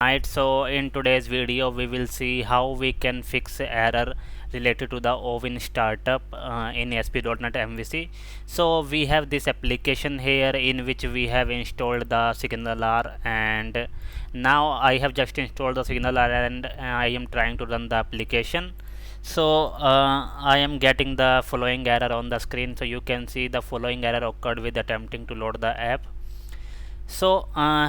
Right, so in today's video we will see how we can fix error related to the OWIN startup in ASP.NET MVC. So we have this application here in which we have installed the SignalR, and now I have just installed the SignalR and I am trying to run the application. So I am getting the following error on the screen. So you can see the following error occurred with attempting to load the app. So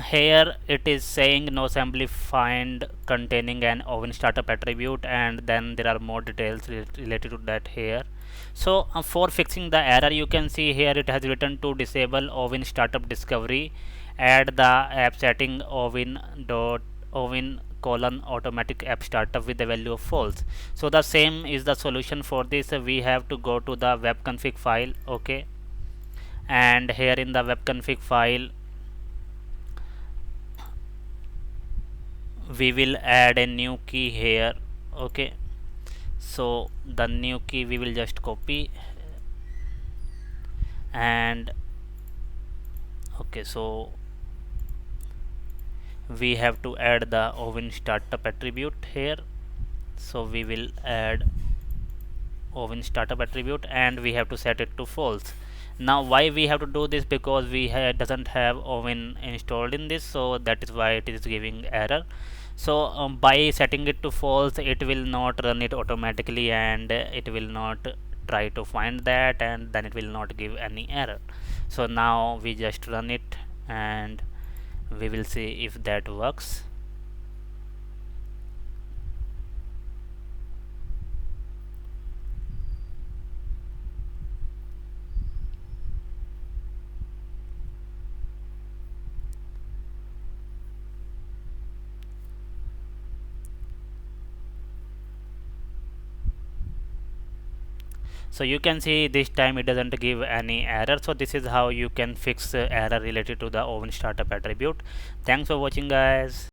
here it is saying no assembly find containing an OWIN Startup attribute, and then there are more details related to that here. So for fixing the error, you can see here it has written to disable OWIN Startup discovery, add the app setting OWIN colon automatic app startup with the value of false. So the same is the solution for this. We have to go to the web config file, okay, and here in the web config file we will add a new key here, okay. So the new key we will just copy, and okay, so we have to add the OWIN Startup attribute here. So we will add OWIN Startup attribute and we have to set it to false. Now why we have to do this? Because we doesn't have OWIN installed in this, so that is why it is giving error. So by setting it to false, it will not run it automatically, and it will not try to find that, and then it will not give any error. So now we just run it and we will see if that works. So you can see this time it doesn't give any error. So this is how you can fix error related to the OWIN Startup attribute. Thanks for watching, guys.